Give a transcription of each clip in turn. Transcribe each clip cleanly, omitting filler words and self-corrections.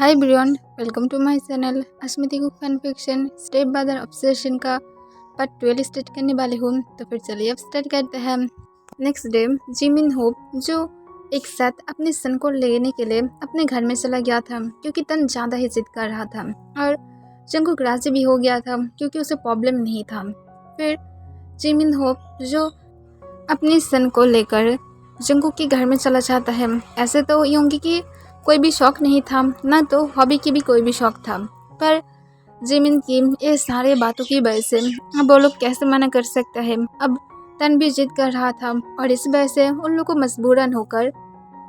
Hi Brian, welcome to my channel. अस्मिति कुक fan fiction step brother obsession का part 12 start करने वाली हूँ। तो फिर चलिए अब स्टार्ट करते हैं। नेक्स्ट डे जिमिन होप जो एक साथ अपने सन को लेने के लिए अपने घर में चला गया था क्योंकि तन ज़्यादा ही जिद कर रहा था और जंकुक राजी भी हो गया था क्योंकि उसे प्रॉब्लम नहीं था। फिर जिमिन होप जो अपने सन को लेकर जंकुक के घर में चला जाता है। ऐसे तो योंगी की कोई भी शौक नहीं था, ना तो हॉबी की भी कोई भी शौक था, पर जिमिन की ये सारे बातों की वजह से अब वो लोग कैसे मना कर सकता है। अब तन भी जिद कर रहा था और इस वजह से उन लोग को मजबूरन होकर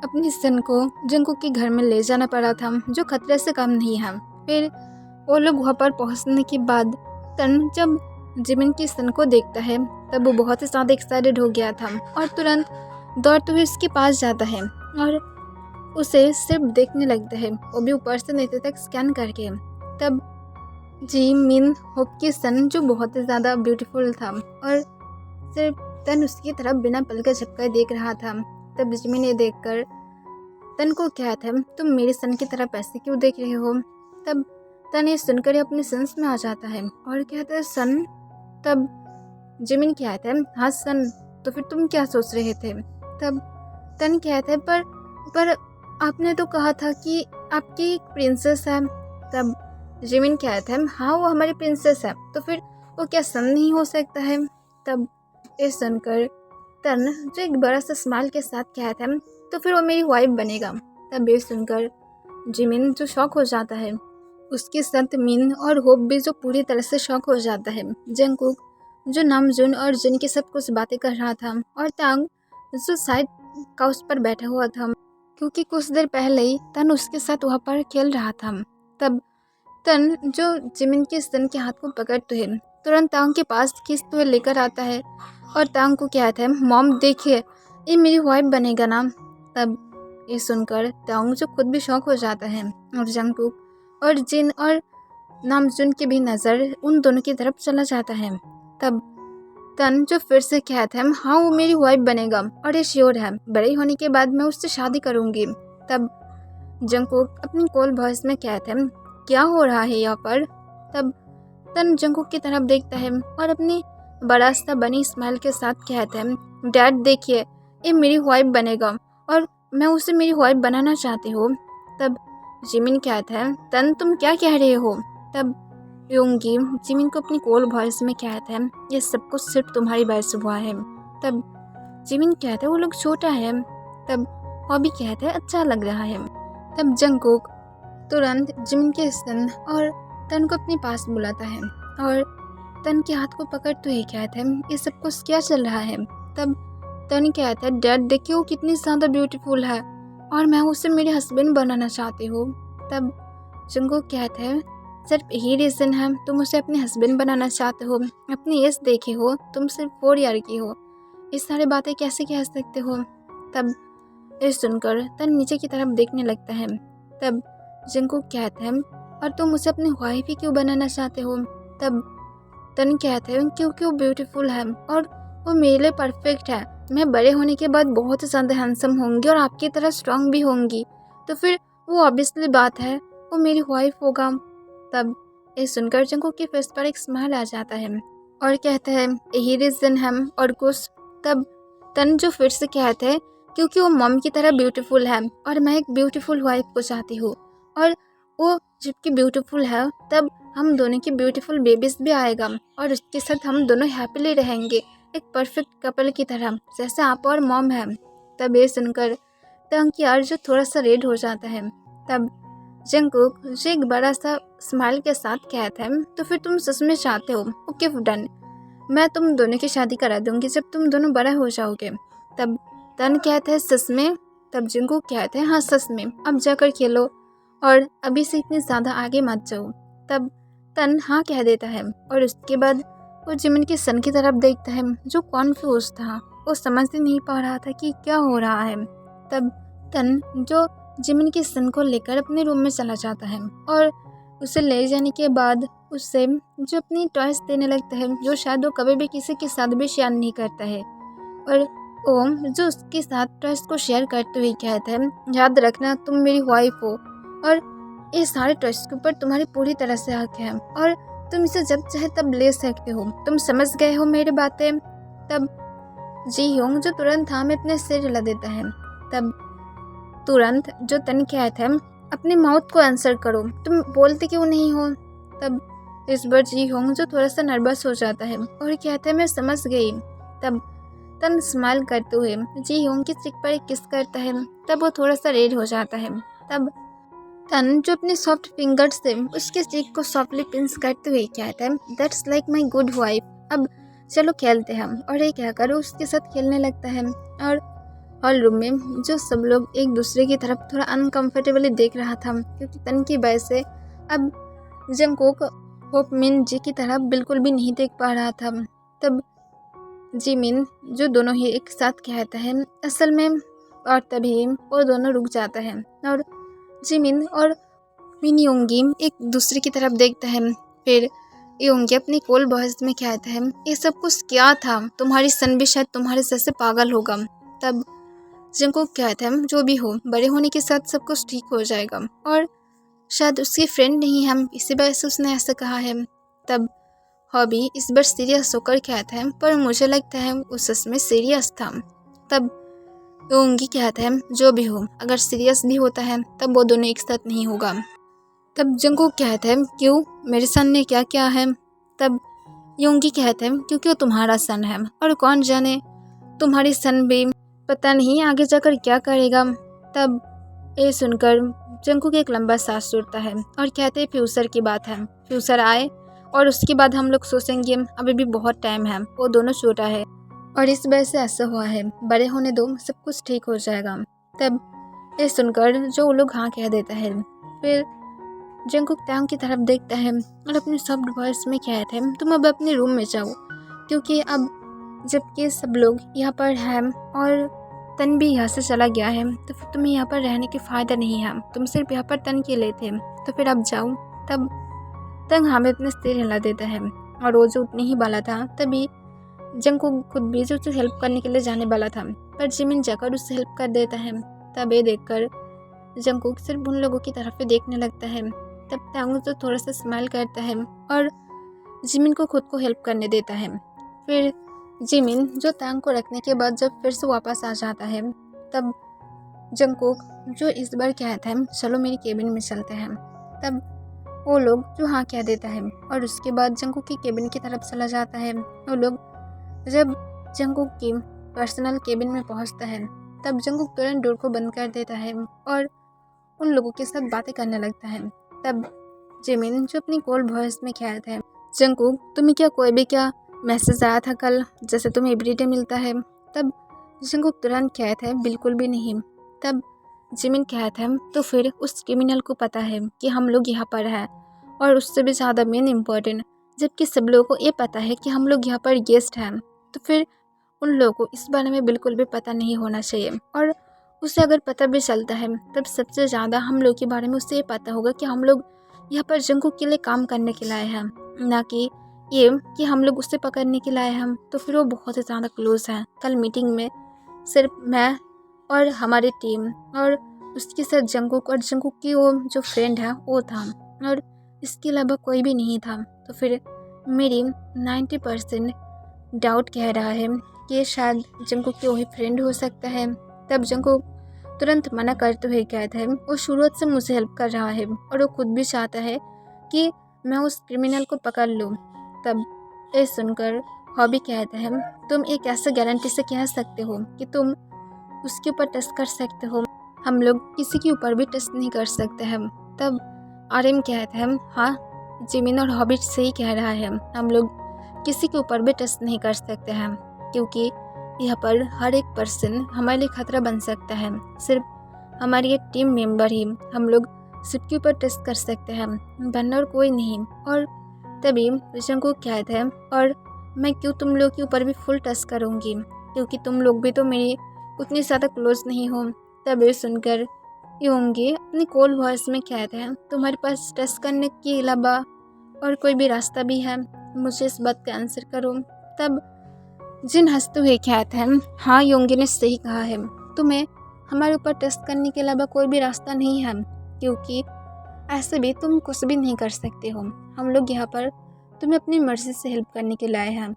अपनी सन को जंकुक के घर में ले जाना पड़ा था, जो खतरे से कम नहीं है। फिर वो लोग वहाँ पर पहुँचने के बाद तन जब जिमिन की सन को देखता है तब वो बहुत ही ज़्यादा एक्साइटेड हो गया था और तुरंत दौड़ते हुए उसके पास जाता है और उसे सिर्फ देखने लगता है, वो भी ऊपर से नीचे तक स्कैन करके। तब जिमिन होप की सन जो बहुत ही ज़्यादा ब्यूटीफुल था और सिर्फ तन उसकी तरफ बिना पल का झपकाए देख रहा था। तब जिमिन ने देखकर तन को क्या था, तुम मेरे सन की तरफ ऐसे क्यों देख रहे हो। तब तन ये सुनकर अपने सेंस में आ जाता है और कहता है सन। तब जिमिन कहता है हाँ सन, तो फिर तुम क्या सोच रहे थे। तब तन कहता है पर आपने तो कहा था कि आपकी एक प्रिंसेस है। तब जिमिन कहता है हाँ वो हमारी प्रिंसेस है, तो फिर वो क्या सन नहीं हो सकता है। तब ये सुनकर तन जो एक बड़ा सा स्माइल के साथ कहता है तो फिर वो मेरी वाइफ बनेगा। तब ये सुनकर जिमिन जो शॉक हो जाता है, उसके साथ मिन और होप भी जो पूरी तरह से शॉक हो जाता है। जंकुक जो नामजुन और जिन के साथ कुछ बातें कर रहा था और तांग जो साइड काउच पर बैठा हुआ था क्योंकि कुछ देर पहले ही तन उसके साथ वहाँ पर खेल रहा था। तब तन जो जिमिन के सन के हाथ को पकड़ते हुए तुरंत तांग के पास खींचते हुए लेकर आता है और तांग को कहता है मॉम देखिए ये मेरी वाइफ बनेगा ना। तब ये सुनकर तांग जो खुद भी शौक हो जाता है और जंगकुक और जिन और नामजुन की भी नज़र उन दोनों की तरफ चला जाता है। तब तन जो फिर से कहता है हाँ वो मेरी वाइफ बनेगा और ये श्योर है, बड़े होने के बाद मैं उससे शादी करूँगी। तब जंगकुक अपनी कोल वॉइस में कहता है क्या हो रहा है यहाँ पर। तब तन जंगकुक की तरफ देखता है और अपनी बड़ा सा बनी स्माइल के साथ कहता है डैड देखिए ये मेरी वाइफ बनेगा और मैं उसे मेरी वाइफ बनाना चाहती हूँ। तब जिमिन कहता है तन तुम क्या कह रहे हो। तब योंगी जिमिन को अपनी कोल वॉइस में कहता है ये सब कुछ सिर्फ तुम्हारी वजह से हुआ है। तब जिमिन कहता है वो लोग छोटा है। तब हॉबी कहता है अच्छा लग रहा है। तब जंगकुक तुरंत जिमिन के सन और तन को अपने पास बुलाता है और तन के हाथ को पकड़ते हुए कहता है ये सब कुछ क्या चल रहा है। तब तन कहता है डैड देखिए वो कितनी ज़्यादा ब्यूटीफुल है और मैं उसे मेरे हस्बैंड बनाना चाहती हूँ। तब जंगकुक कहता है सिर्फ यही रीज़न है तुम उसे अपने हस्बैंड बनाना चाहते हो, अपनी एज देखे हो, तुम सिर्फ 4 ईयर की हो, ये सारी बातें कैसे कह सकते हो। तब ये सुनकर तन नीचे की तरफ देखने लगता है। तब जंगकुक कहता है और तुम उसे अपनी वाइफ ही क्यों बनाना चाहते हो। तब तन कहते हैं क्योंकि वो ब्यूटीफुल है और वो मेरे लिए परफेक्ट है, मैं बड़े होने के बाद बहुत ही ज़्यादा हैंडसम होंगी और आपकी तरह स्ट्रांग भी होंगी, तो फिर वो ऑब्वियसली बात है वो मेरी वाइफ होगा। तब ये सुनकर जंगकुक के फेस पर एक स्माइल आ जाता है और कहता है यही रीज़न है और कुछ। तब तन जो फिर से कहते हैं क्योंकि वो मॉम की तरह ब्यूटीफुल है और मैं एक ब्यूटीफुल वाइफ को चाहती हूँ और वो जबकि ब्यूटीफुल है तब हम दोनों की ब्यूटीफुल बेबीज भी आएगा और उसके साथ हम दोनों हैप्पीली रहेंगे, एक परफेक्ट कपल की तरह जैसे आप और मॉम है। तब ये सुनकर तंग की आर जो थोड़ा सा रेड हो जाता है। तब जंगकुक जो एक बड़ा सा स्माइल के साथ कहता है तो फिर तुम सच में चाहते हो, ओके डन, मैं तुम दोनों की शादी करा दूंगी जब तुम दोनों बड़ा हो जाओगे। तब तन कहता है सच में। तब जंगकुक कहते हैं हाँ सच में, अब जाकर खेलो और अभी से इतनी ज़्यादा आगे मत जाओ। तब तन हाँ कह देता है और उसके बाद वो जिमिन के सन की तरफ देखता है जो कॉन्फ्यूज था, वो समझ ही नहीं पा रहा था कि क्या हो रहा है। तब तन जो जिमिन के सन को लेकर अपने रूम में चला जाता है और उसे ले जाने के बाद उससे जो अपनी टॉयस देने लगता है जो शायद वो कभी भी किसी के साथ भी शेयर नहीं करता है। और ओम जो उसके साथ टॉयस को शेयर करते हुए कहता है याद रखना तुम मेरी वाइफ हो और ये सारे टॉयज के ऊपर तुम्हारी पूरी तरह से हक है और तुम इसे जब चाहे तब ले सकते हो। तुम समझ गए हो मेरी बातें? तब जी होंग जो तुरंत हाँ में अपने सिर हिला देता है। तब तुरंत जो तन कहता है अपनी माउथ को आंसर करो, तुम बोलते क्यों नहीं हो? तब इस बार जी होंग जो थोड़ा सा नर्वस हो जाता है और कहता है मैं समझ गई। तब तन स्माइल करते हुए जी होंग की चिक पर एक किस करता है। तब वो थोड़ा सा रेड हो जाता है। तब तन जो अपने सॉफ्ट फिंगर से उसके चिक को सॉफ्टली पिंच करते हुए कहता है that's like my good wife, अब चलो खेलते हैं। और ये कहकर उसके साथ खेलने लगता है। और हॉल रूम में जो सब लोग एक दूसरे की तरफ थोड़ा अनकंफर्टेबली देख रहा था क्योंकि तन की वजह से अब जंगकोक होप मिन जी की तरफ बिल्कुल भी नहीं देख पा रहा था। तब जिमिन जो दोनों ही एक साथ कहता है असल में, और तभी वो दोनों रुक जाता है और जिमिन और मिन योंगी एक दूसरे की तरफ देखता है। फिर योंगी अपनी कोल वॉइस में कहता है ये सब कुछ क्या था, तुम्हारी सन भी शायद तुम्हारे जैसे पागल होगा। तब जंगकोक कहता है जो भी हो, बड़े होने के साथ सब कुछ ठीक हो जाएगा और शायद उसकी फ्रेंड नहीं हम, इसी वजह से उसने ऐसा कहा है। तब हॉबी इस बार सीरियस होकर कहता है पर मुझे लगता है वो सच में सीरियस था। तब योंगी कहता है जो भी हो, अगर सीरियस भी होता है तब वो दोनों एक साथ नहीं होगा। तब जंगकोक कहता है क्यों, मेरे सन ने क्या किया है? तब योंगी कहता है क्योंकि वो तुम्हारा सन है और कौन जाने तुम्हारी सन भी पता नहीं आगे जाकर क्या करेगा। तब ये सुनकर जंगकोक एक लंबा सांस छोड़ता है और कहते हैं फ्यूचर की बात है, फ्यूचर आए और उसके बाद हम लोग सोचेंगे, अभी भी बहुत टाइम है। वो दोनों छोटा है और इस वजह से ऐसा हुआ है, बड़े होने दो, सब कुछ ठीक हो जाएगा। तब ये सुनकर जो वो लोग हाँ कह देता है। फिर जंगकोक टैंग की तरफ देखता है और अपनी सॉफ्ट वॉइस में कहता है तुम अब अपने रूम में जाओ, क्योंकि अब जबकि सब लोग यहाँ पर हैं और तन भी यहाँ से चला गया है तो फिर तुम्हें यहाँ पर रहने के फ़ायदा नहीं है, तुम सिर्फ यहाँ पर तन के लिए थे, तो फिर अब जाओ। तब तंग हाँ में अपने सिर हिला देता है और वो जो उठने ही वाला था तभी जंगकोक खुद भी जो उसे हेल्प करने के लिए जाने वाला था पर जिमिन जाकर उससे हेल्प कर देता है। तब ये देखकर जंगकोक सिर्फ उन लोगों की तरफ ही देखने लगता है। तब टैंग तो थोड़ा सा स्माइल करता है और जिमिन को खुद को हेल्प करने देता है। फिर जिमिन जो टैंग को रखने के बाद जब फिर से वापस आ जाता है तब जंगकोक जो इस बार कहता है चलो मेरी केबिन में चलते हैं। तब वो लोग जो हाँ कह देता है और उसके बाद जंगकोक की केबिन की तरफ चला जाता है। वो लोग जब जंगकोक की पर्सनल केबिन में पहुंचता है तब जंगकोक तुरंत डोर को बंद कर देता है और उन लोगों के साथ बातें करने लगता है। तब जिमिन जो अपनी कोल्ड वॉइस में कहता है जंगकोक तुम्हें क्या कोई भी क्या मैसेज आया था कल, जैसे तुम्हें एवरीडे मिलता है? तब जंगकोक तुरंत कहता है बिल्कुल भी नहीं। तब जिमिन कहता है तो फिर उस क्रिमिनल को पता है कि हम लोग यहाँ पर हैं और उससे भी ज़्यादा मेन इम्पोर्टेंट, जबकि सब लोगों को ये पता है कि हम लोग यहाँ पर गेस्ट हैं, तो फिर उन लोगों को इस बारे में बिल्कुल भी पता नहीं होना चाहिए। और उसे अगर पता भी चलता है तब सबसे ज़्यादा हम लोग के बारे में उसे ये पता होगा कि हम लोग यहाँ पर जंगकोक के लिए काम करने के लिए हैं, ना कि ये कि हम लोग उससे पकड़ने के लिए हम। तो फिर वो बहुत ही ज़्यादा क्लोज हैं। कल मीटिंग में सिर्फ मैं और हमारी टीम और उसके साथ जंगकोक और जंगकोक की वो जो फ्रेंड है वो था और इसके अलावा कोई भी नहीं था। तो फिर मेरी 90% डाउट कह रहा है कि शायद जंगकोक की वही फ्रेंड हो सकता है। तब जंगकोक तुरंत मना करते हुए कहता है वो शुरुआत से मुझे हेल्प कर रहा है और वो खुद भी चाहता है कि मैं उस क्रिमिनल को पकड़ लूँ। तब ये सुनकर हॉबी कहता है तुम एक ऐसा गारंटी से कह सकते हो कि तुम उसके ऊपर टेस्ट कर सकते हो, हम लोग किसी के ऊपर भी टेस्ट नहीं कर सकते हैं। तब आर्यन कहता है हाँ जिमिन और हॉबी सही कह रहा है, हम लोग किसी के ऊपर भी टेस्ट नहीं कर सकते हैं क्योंकि यहाँ पर हर एक पर्सन हमारे लिए खतरा बन सकता है। सिर्फ हमारी एक टीम मेंबर ही हम लोग सबके ऊपर टेस्ट कर सकते हैं, वरना और कोई नहीं। और तभी जंगकोक कहता है और मैं क्यों तुम लोग के ऊपर भी फुल टेस्ट करूँगी क्योंकि तुम लोग भी तो मेरी उतनी ज़्यादा क्लोज नहीं हो। तब ये सुनकर योंगी अपनी कोल्ड वॉइस में कहते हैं तुम्हारे पास टेस्ट करने के अलावा और कोई भी रास्ता भी है, मुझे इस बात का आंसर करो। तब जिन हंसते हुए कहते हैं हाँ योंगी ने सही कहा है, तुम्हें हमारे ऊपर टेस्ट करने के अलावा कोई भी रास्ता नहीं है क्योंकि ऐसे भी तुम कुछ भी नहीं कर सकते हो, हम लोग यहाँ पर तुम्हें अपनी मर्जी से हेल्प करने के लाए हैं।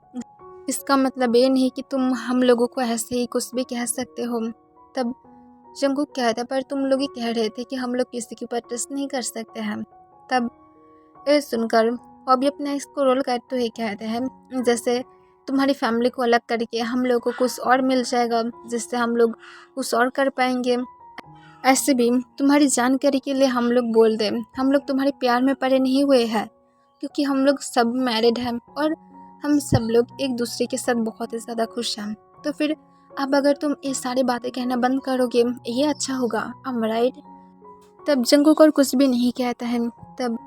इसका मतलब ये नहीं कि तुम हम लोगों को ऐसे ही कुछ भी कह सकते हो। तब जंगकुक कहता पर तुम लोग ही कह रहे थे कि हम लोग किसी के ऊपर ट्रस्ट नहीं कर सकते हैं। तब ये सुनकर बॉबी अपने एक्स को रोल करते हुए कहते हैं जैसे तुम्हारी फैमिली को अलग करके हम लोग को कुछ और मिल जाएगा जिससे हम लोग कुछ और कर पाएंगे। ऐसे भी तुम्हारी जानकारी के लिए हम लोग बोल दें, हम लोग तुम्हारे प्यार में पड़े नहीं हुए हैं क्योंकि हम लोग सब मैरिड हैं और हम सब लोग एक दूसरे के साथ बहुत ही ज़्यादा खुश हैं। तो फिर अब अगर तुम ये सारी बातें कहना बंद करोगे ये अच्छा होगा, am right? तब जंगकुक और कुछ भी नहीं कहता है। तब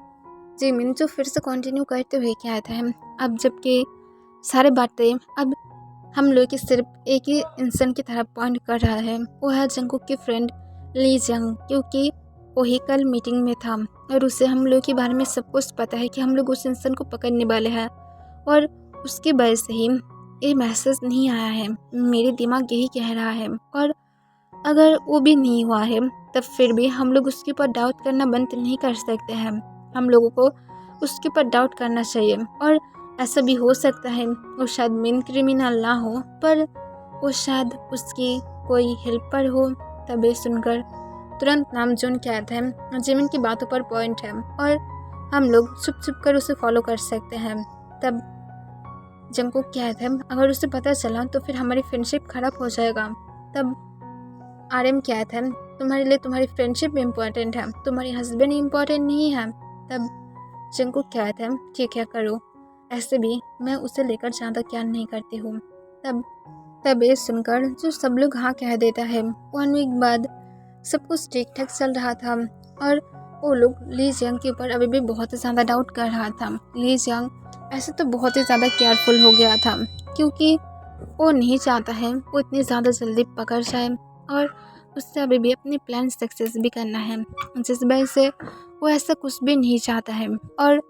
जिमिन जो फिर से कंटिन्यू करते हुए कहता है अब जबकि सारी बातें अब हम लोग की सिर्फ एक ही इंसान की तरफ पॉइंट कर रहा है, वो है जंगकुक की फ्रेंड ली जंग, क्योंकि वही कल मीटिंग में था और उसे हम लोग के बारे में सब कुछ पता है कि हम लोग उस इंसान को पकड़ने वाले हैं और उसकी वजह से ही ये मैसेज नहीं आया है। मेरे दिमाग यही कह रहा है और अगर वो भी नहीं हुआ है तब फिर भी हम लोग उसके ऊपर डाउट करना बंद नहीं कर सकते हैं। हम लोगों को उसके ऊपर डाउट करना चाहिए और ऐसा भी हो सकता है वो शायद मेन क्रिमिनल ना हो पर वो शायद उसकी कोई हेल्पर हो। तब ये सुनकर तुरंत नामजोन कहता है जिमिन की बातों पर पॉइंट है और हम लोग छुप छुप कर उसे फॉलो कर सकते हैं। तब जंगकुक कहता है अगर उसे पता चला तो फिर हमारी फ्रेंडशिप खराब हो जाएगा। तब आरएम कहता है तुम्हारे लिए तुम्हारी फ्रेंडशिप इम्पोर्टेंट है, तुम्हारी हस्बैंड इम्पोर्टेंट नहीं है। तब जंगकुक कहता है ठीक है करो, ऐसे भी मैं उसे लेकर ज़्यादा केयर नहीं करती हूँ। तब ये सुनकर जो सब लोग हाँ कह देता है। 1 वीक बाद सब कुछ ठीक ठाक चल रहा था और वो लोग ली जियांग के ऊपर अभी भी बहुत ज़्यादा डाउट कर रहा था। ली जियांग ऐसे तो बहुत ही ज़्यादा केयरफुल हो गया था क्योंकि वो नहीं चाहता है वो इतनी ज़्यादा जल्दी पकड़ जाए और उससे अभी भी अपनी प्लान सक्सेस भी करना है, जिस वजह से वो ऐसा कुछ भी नहीं चाहता है। और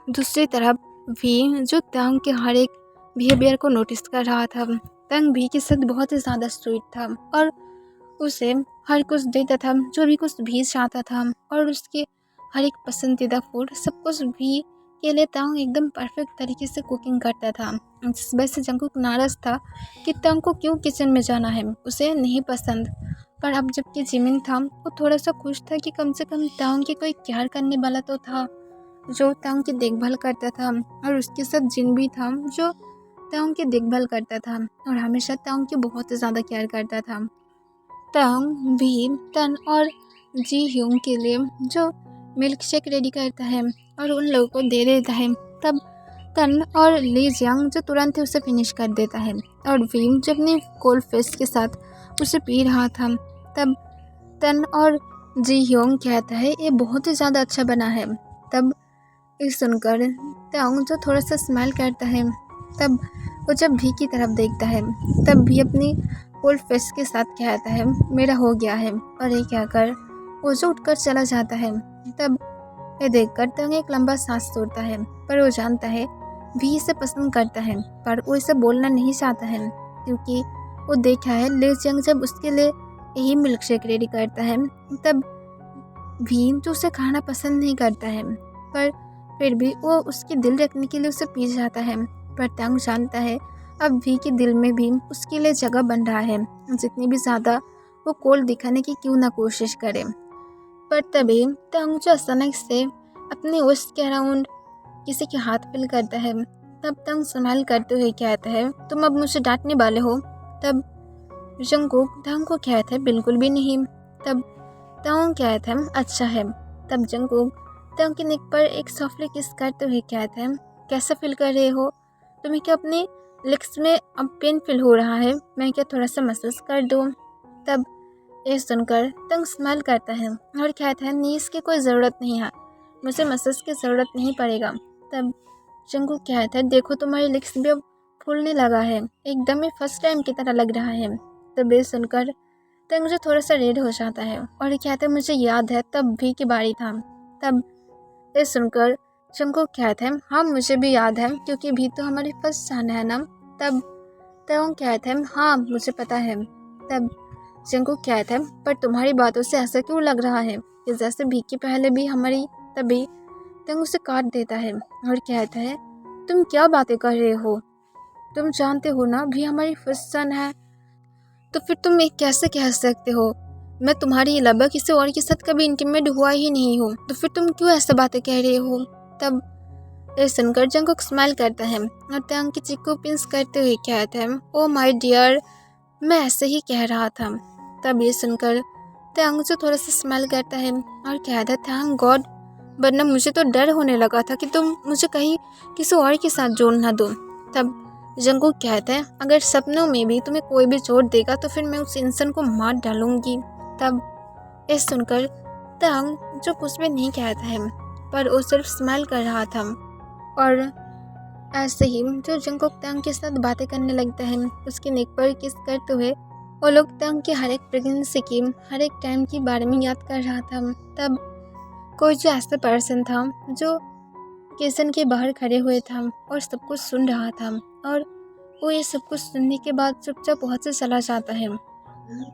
दूसरी तरफ भी जो तंग के हर एक बिहेवियर को नोटिस कर रहा था, तंग भी के साथ बहुत ही ज़्यादा स्वीट था और उसे हर कुछ देता था जो भी कुछ भी चाहता था और उसके हर एक पसंदीदा फूड सब कुछ भी के लिए तंग एकदम परफेक्ट तरीके से कुकिंग करता था। जिस वजह से जंगकुक नाराज़ था कि तंग को क्यों किचन में जाना है, उसे नहीं पसंद। पर अब जबकि जिमिन था वो थोड़ा सा खुश था कि कम से कम तंग की कोई केयर करने वाला तो था जो तंग की देखभाल करता था और उसके साथ जिन भी था जो तंग की देखभाल करता था और हमेशा तंग की बहुत ज़्यादा केयर करता था। तंग भी तन और जी ह्यूंग के लिए जो मिल्क शेक रेडी करता है और उन लोगों को दे देता है। तब तन और ली जियांग जो तुरंत ही उसे फिनिश कर देता है और वीम जो अपने कोल्ड फेस के साथ उसे पी रहा था। तब तन और जी ह्योंग कहता है ये बहुत ही ज़्यादा अच्छा बना है। तब ये सुनकर तंग जो थोड़ा सा स्माइल करता है, तब वो जब भी की तरफ देखता है तब भी अपनी कोल्ड फेस के साथ कहता है मेरा हो गया है और ये कहकर वो जो उठकर चला जाता है। तब ये देखकर तंग एक लंबा सांस छोड़ता है पर वो जानता है भी इसे पसंद करता है पर वो इसे बोलना नहीं चाहता है क्योंकि वो देखा है ले जियांग जब उसके लिए यही मिल्क शेक रेडी करता है तब भी जो उसे खाना पसंद नहीं करता है पर फिर भी वो उसके दिल रखने के लिए उसे पी जाता है। पर तंग जानता है अब भी के दिल में भी उसके लिए जगह बन रहा है, जितनी भी ज़्यादा वो कोल्ड दिखाने की क्यों ना कोशिश करे। पर तभी तंग जो अचानक से अपने वेस्ट के अराउंड किसी के हाथ फील करता है। तब तंग स्माइल करते हुए कहता है तुम अब मुझे डांटने वाले हो। तब जंगकुक तंग को कहता है बिल्कुल भी नहीं। तब तंग कहता है अच्छा है। तब जंगकुक तंग के नेक पर एक सॉफ्टली किस करते हुए कहता है कैसा फील कर रहे हो, तुम्हें क्या अपने लेग्स में अब पेन फील हो रहा है, मैं क्या थोड़ा सा मसाज कर दूँ। तब ये सुनकर तंग स्माइल करता है और कहता है नहीं इसकी कोई ज़रूरत नहीं है, मुझे मसाज की ज़रूरत नहीं पड़ेगा। तब जंगकुक कहता है देखो तुम्हारी लेग्स भी अब फूलने लगा है, एकदम ही फर्स्ट टाइम की तरह लग रहा है। तब ये सुनकर तंग जो थोड़ा सा रेड हो जाता है और कहता है मुझे याद है तब भी की बारी था। तब ये सुनकर जंगकुक कहता है हाँ मुझे भी याद है क्योंकि भी तो हमारी फर्स्ट जान है ना। तब तंग कहता है हाँ मुझे पता है। तब जंगकुक कहता है पर तुम्हारी बातों से ऐसा क्यों लग रहा है कि जैसे भी कि पहले भी हमारी, तभी तंग उसे काट देता है और कहता है, तुम क्या बातें कर रहे हो, तुम जानते हो ना भी हमारी फर्स्ट सन है, तो फिर तुम ये कैसे कह सकते हो, मैं तुम्हारे अलावा किसी और के साथ कभी इंटीमेट हुआ ही नहीं हूँ, तो फिर तुम क्यों ऐसे बातें कह रहे हो। तब ये सुनकर जंगकुक स्माइल करता है और तंग की चिक को पिंच करते हुए कहता है, ओ माय डियर, मैं ऐसे ही कह रहा था। तब ये सुनकर तंग जो थोड़ा सा स्माइल करता है और कहता है, थैंक गॉड, वरना मुझे तो डर होने लगा था कि तुम मुझे कहीं किसी और के साथ जोड़ ना दो। तब जंगकुक कहता है, अगर सपनों में भी तुम्हें कोई भी जोड़ देगा तो फिर मैं उस इंसान को मार डालूंगी। तब ये सुनकर तंग जो कुछ भी नहीं कहता है, पर वो सिर्फ स्माइल कर रहा था। और ऐसे ही जो जंगकुक तंग के साथ बातें करने लगता है, उसके नेक पर किस करते हुए वो लोग तंग के हर एक प्रेगनेंसी की, हर एक टाइम के बारे में याद कर रहा था। तब कोई जो ऐसा पर्सन था जो किचन के बाहर खड़े हुए था और सब कुछ सुन रहा था, और वो ये सब कुछ सुनने के बाद चुपचाप वहाँ से चला जाता है।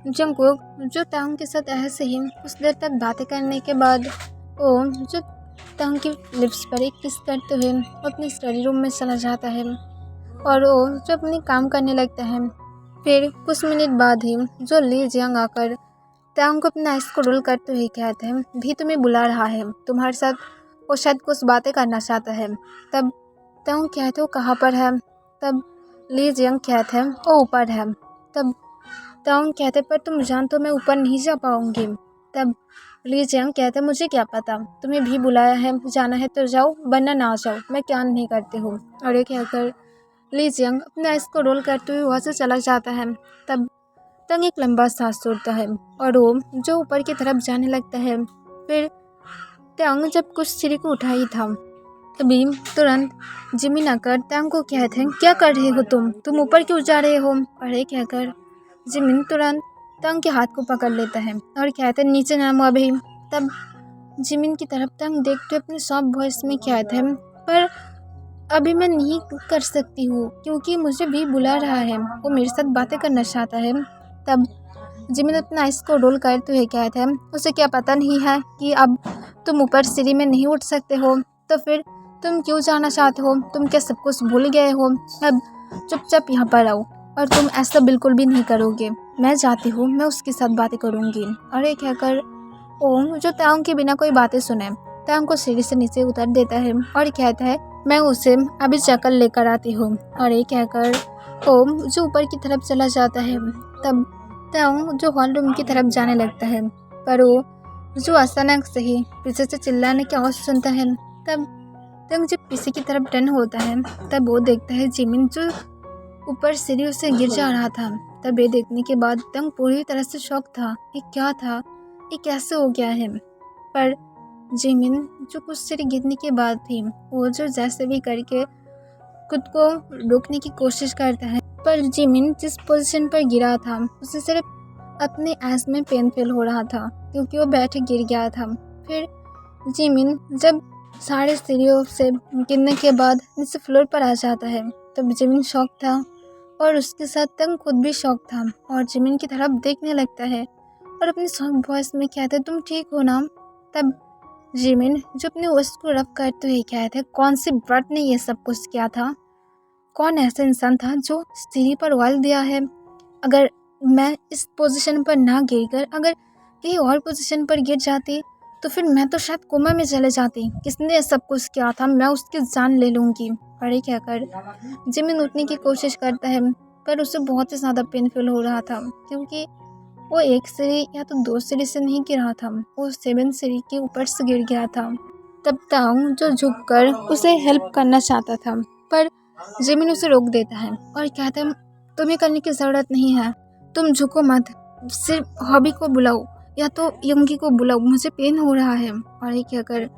जंगकुक जो तंग के साथ ऐसे ही कुछ देर तक बातें करने के बाद वो जो तंग की लिप्स पर एक किस करते हुए अपने स्टडी रूम में चला जाता है और वो जो अपने काम करने लगता है। फिर कुछ मिनट बाद ही जो ली जियांग आकर तंग को अपने आइस को रोल करते हुए कहते हैं, भी तुम्हें बुला रहा है, तुम्हारे साथ वो शायद कुछ बातें करना चाहता है। तब तंग कहते, वो कहाँ पर है। तब ली जियांग कहते हैं, वो ऊपर है। तब तंग कहते, पर तुम जानते हो मैं ऊपर नहीं जा पाऊंगी। तब ली जियांग कहते, मुझे क्या पता, तुम्हें भी बुलाया है, जाना है तो जाओ, वरना ना जाओ, मैं क्या नहीं करती हूँ। और ये कहकर ली जियांग अपने आइस को रोल करते हुए वहाँ से चला जाता है। तब तंग एक लंबा सांस छोड़ता है और वो जो ऊपर की तरफ जाने लगता है। फिर तंग जब कुछ सीढ़ी को उठाई था, तभी तुरंत जिमिन आकर तंग को कहते हैं, क्या कर रहे हो तुम ऊपर क्यों जा रहे हो। और ये कहकर जिमिन तुरंत तंग के हाथ को पकड़ लेता है और कहते हैं, नीचे नामो अभी। तब जिमिन की तरफ तंग देखते अपने सॉफ्ट वॉइस में कहते हैं, पर अभी मैं नहीं कर सकती हूँ क्योंकि मुझे भी बुला रहा है, वो मेरे साथ बातें करना चाहता है। तब जिमिन अपना आइस को रोल करते हुए कहते हैं, उसे क्या पता नहीं है कि अब तुम ऊपर सीढ़ी में नहीं उठ सकते हो, तो फिर तुम क्यों जाना चाहते हो, तुम क्या सब कुछ भूल गए हो। अब चुपचाप यहाँ पर आओ, और तुम ऐसा बिल्कुल भी नहीं करोगे, मैं जाती हूँ, मैं उसके साथ बातें करूँगी। और ये कहकर ओम जो तांग के बिना कोई बातें सुने तांग को सीढ़ी से नीचे उतर देता है और कहता है, मैं उसे अभी चक्कर लेकर आती हूँ। और ये कहकर ओम जो ऊपर की तरफ चला जाता है। तब तांग जो हॉल रूम की तरफ जाने लगता है, पर वो जो अचानक से ही पीछे से चिल्लाने की आवाज़ सुनता है। तब तंग जब पीछे की तरफ टर्न होता है, तब वो देखता है जिमिन जो ऊपर सीढ़ियों से गिर जा रहा था। तब ये देखने के बाद तंग पूरी तरह से शॉक था, ये क्या था, ये कैसे हो गया है। पर जिमिन जो कुछ सीढ़ी गिरने के बाद थी, वो जो जैसे भी करके खुद को रोकने की कोशिश करता है, पर जिमिन जिस पोजीशन पर गिरा था उसे सिर्फ अपने एस में पेन फील हो रहा था क्योंकि वो बैठे गिर गया था। फिर जिमिन जब सारे सीढ़ियों से गिरने के बाद नीचे फ्लोर पर आ जाता है, तब जिमिन शॉक था और उसके साथ तंग खुद भी शॉक था और जिमिन की तरफ देखने लगता है और अपने सॉफ्ट वॉइस में कहते हैं, तुम ठीक हो ना। तब जिमिन जो अपने वॉइस को रफ करते हुए कहते हैं, कौन सी ब्रट ने ये सब कुछ किया था, कौन ऐसा इंसान था जो सीढ़ी पर वाल दिया है। अगर मैं इस पोजीशन पर ना गिरकर अगर कहीं और पोजीशन पर गिर जाती तो फिर मैं तो शायद कोमा में चले जाती। किसने सब कुछ किया था, मैं उसकी जान ले लूँगी। और ये कहकर जिमिन उठने की कोशिश करता है, पर उसे बहुत ही ज़्यादा पेन फील हो रहा था क्योंकि वो एक सीढ़ी या तो 2 सीढ़ी से नहीं गिरा था, वो 7 सीढ़ी के ऊपर से गिर गया था। तब तांग जो झुककर उसे हेल्प करना चाहता था, पर जिमिन उसे रोक देता है और कहता है, तुम्हें करने की ज़रूरत नहीं है, तुम झुको मत, सिर्फ हॉबी को बुलाओ या तो यंगी को बुलाओ, मुझे पेन हो रहा है। और ये कहकर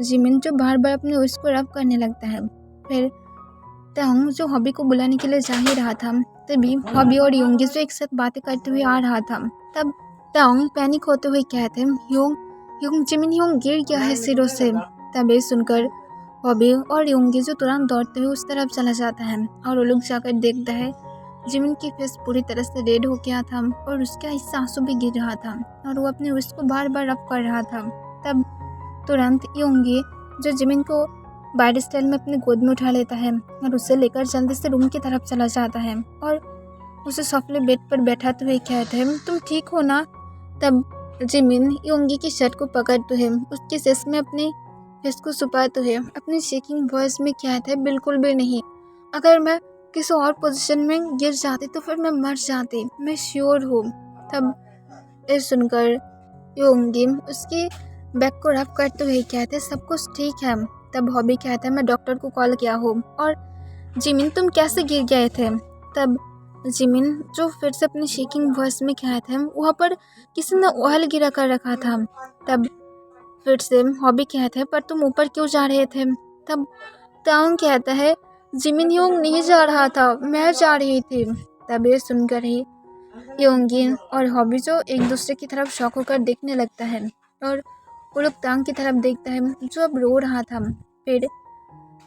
जिमिन जो बार बार अपने उस को रब करने लगता है। फिर तांग जो हॉबी को बुलाने के लिए जा ही रहा था, तभी हॉबी और योंगी जो एक साथ बातें करते हुए आ रहा था। तब तांग पैनिक होते हुए कहते हैं, योंग जिमिन योंग गिर गया है सिरों से। तब ये सुनकर हॉबी और योंगी जो तुरंत दौड़ते हुए उस तरफ चला जाता है और वो लोग जाकर देखता है जिमिन की फेस पूरी तरह से रेड हो गया था और उसका हिस्सा आंसू भी गिर रहा था और वो अपने विश को बार बार रब कर रहा था। तब तुरंत योंगी जो जिमिन को बैड स्टाइल में अपने गोद में उठा लेता है और उसे लेकर जल्दी से रूम की तरफ चला जाता है और उसे सॉफ्टली बेड पर बैठाते हुए कहता है, तुम ठीक हो ना? तब जिमिन योंगी की शर्ट को पकड़ते हुए उसके सेस में अपने फेस को छुपाते हुए अपनी शेकिंग वॉइस में कहता है, बिल्कुल भी नहीं। अगर मैं किसी और पोजीशन में गिर जाती तो फिर मैं मर जाती, मैं श्योर हूँ। तब ये सुनकर योंगी उसकी बैग को रब करते हुए कहते, सब कुछ ठीक है। तब हॉबी कहता है, मैं डॉक्टर को कॉल किया हूँ। और जिमिन, तुम कैसे गिर गए थे? तब जिमिन जो फिर से अपनी शेकिंग वॉइस में कहते हैं, वहाँ पर किसी ने ऑयल गिरा कर रखा था। तब फिर से हॉबी कहते हैं, पर तुम ऊपर क्यों जा रहे थे? तब तांग कहता है, जिमिन योंग नहीं जा रहा था, मैं जा रही थी। तब ये सुनकर ही योंगी और हॉबी जो एक दूसरे की तरफ शॉक होकर देखने लगता है और वो लोग तांग की तरफ देखता है जो अब रो रहा था। फिर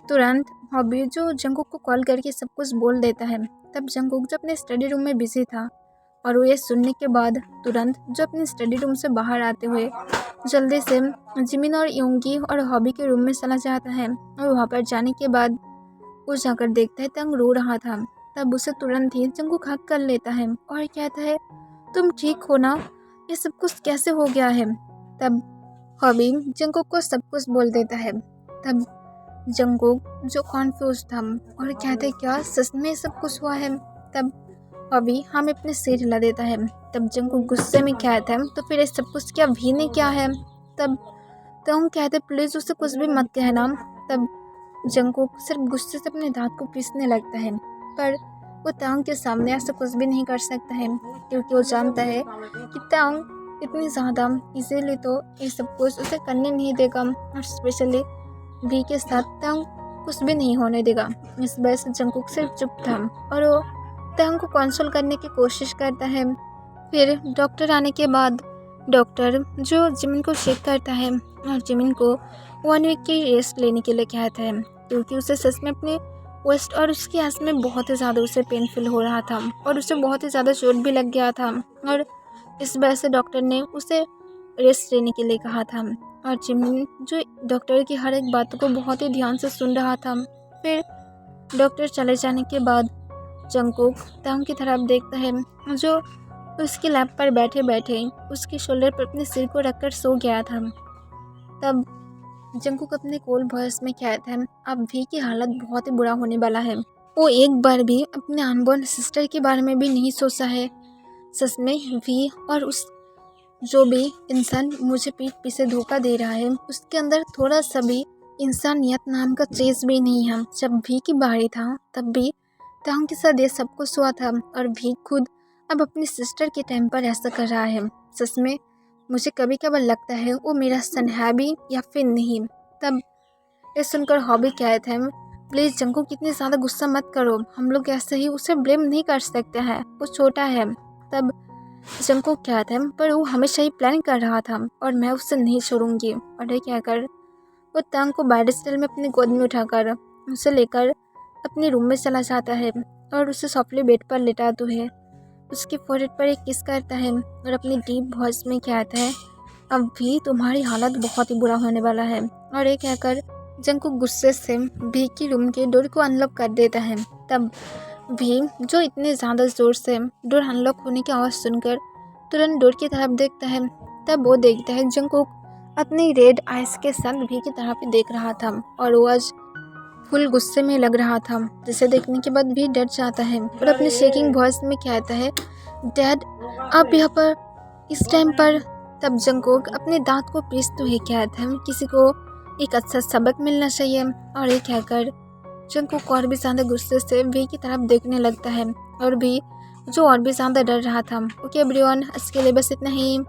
तुरंत हॉबी जो जंगकुक को कॉल करके सब कुछ बोल देता है। तब जंगकुक जो अपने स्टडी रूम में बिजी था और वो ये सुनने के बाद तुरंत जो अपने स्टडी रूम से बाहर आते हुए जल्दी से जिमिन और योंगी और हॉबी के रूम में चला जाता है और वहाँ पर जाने के बाद वो जाकर देखता है तांग रो रहा था। तब उसे तुरंत ही जंगकुक हक कर लेता है और कहता है, तुम ठीक हो ना? ये सब कुछ कैसे हो गया है? तब हॉबी जंगकुक को सब कुछ बोल देता है। तब जंगकुक जो कॉन्फ्यूज था और कहता है, क्या सच में सब कुछ हुआ है? तब हॉबी हमें अपने सिर हिला देता है। तब जंगकुक गुस्से में कहता है, तो फिर ये सब कुछ क्या भी ने क्या है? तब तांग कहते, प्लीज उसे कुछ भी मत कहना। तब जंगकुक सिर्फ गुस्से से अपने दांत को पीसने लगता है, पर वो तांग के सामने ऐसा कुछ भी नहीं कर सकता है क्योंकि वो जानता है कि तांग इतनी ज़्यादा इजीली तो ये सब कुछ उसे करने नहीं देगा और स्पेशली भी के साथ तांग कुछ भी नहीं होने देगा। इस वजह से जंगकुक सिर्फ चुप था और वो तांग को कंसोल करने की कोशिश करता है। फिर डॉक्टर आने के बाद डॉक्टर जो जिमिन को चेक करता है और जिमिन को 1 वीक की रेस्ट लेने के लिए कहता है क्योंकि उसे सच में अपने वेस्ट और उसकी आँख में बहुत ही ज़्यादा उसे पेनफुल हो रहा था और उसे बहुत ही ज़्यादा चोट भी लग गया था और इस वजह से डॉक्टर ने उसे रेस्ट लेने के लिए कहा था। और जिमिन जो डॉक्टर की हर एक बात को बहुत ही ध्यान से सुन रहा था। फिर डॉक्टर चले जाने के बाद जंगकुक तांग की तरफ देखता है जो उसके लैप पर बैठे बैठे उसके शोल्डर पर अपने सिर को रखकर सो गया था। तब जंगकुक अपने कोल वॉइस में कहता है, अब भी की हालत बहुत ही बुरा होने वाला है। वो एक बार भी अपने अनबॉर्न सिस्टर के बारे में भी नहीं सोचा है। सच में भी और उस जो भी इंसान मुझे पीठ पीछे धोखा दे रहा है उसके अंदर थोड़ा सा भी इंसानियत नाम का चीज़ भी नहीं है। जब भी की बारी था तब भी तांग के साथ ये सब कुछ हुआ था और भी खुद अब अपनी सिस्टर के टाइम पर ऐसा कर रहा है। सच में मुझे कभी कभार लगता है वो मेरा सन है भी या फिर नहीं। तब ये सुनकर हॉबी कहते हैं, प्लीज़ जंगकुक कितनी ज़्यादा गुस्सा मत करो, हम लोग ऐसे ही उसे ब्लेम नहीं कर सकते हैं, वो छोटा है। तब जंगकुक कहते हैं, पर वो हमेशा ही प्लान कर रहा था और मैं उसे नहीं छोड़ूंगी। और ये कहकर वो तांग को बैड स्टाइल में अपनी गोद में उठाकर उसे लेकर अपने रूम में चला जाता है और उसे सॉफ्टली बेड पर लेटाते हुए उसके फोrehead पर एक किस करता है और अपनी डीप वॉइस में कहता है, अब भी तुम्हारी हालत बहुत ही बुरा होने वाला है। और ये कहकर जंगकुक गुस्से से भी की रूम के डोर को अनलॉक कर देता है। तब भी जो इतने ज़्यादा ज़ोर से डोर अनलॉक होने की आवाज़ सुनकर तुरंत डोर की तरफ देखता है। तब वो देखता है जंगकुक अपनी रेड आइज के साथ भी की तरफ देख रहा था और वो आज फुल गुस्से में लग रहा था, जिसे देखने के बाद भी डर जाता है और अपनी शेकिंग वॉइस में कहता है, डैड आप यहाँ पर इस टाइम पर? तब जंगकुक अपने दांत को पीसते हुए कहता है, किसी को एक अच्छा सबक मिलना चाहिए। और ये कहकर जंगकुक और भी ज़्यादा गुस्से से वी की तरफ देखने लगता है और भी जो और भी ज़्यादा डर रहा था। ओके एवरीवन, आज के लिए बस इतना ही।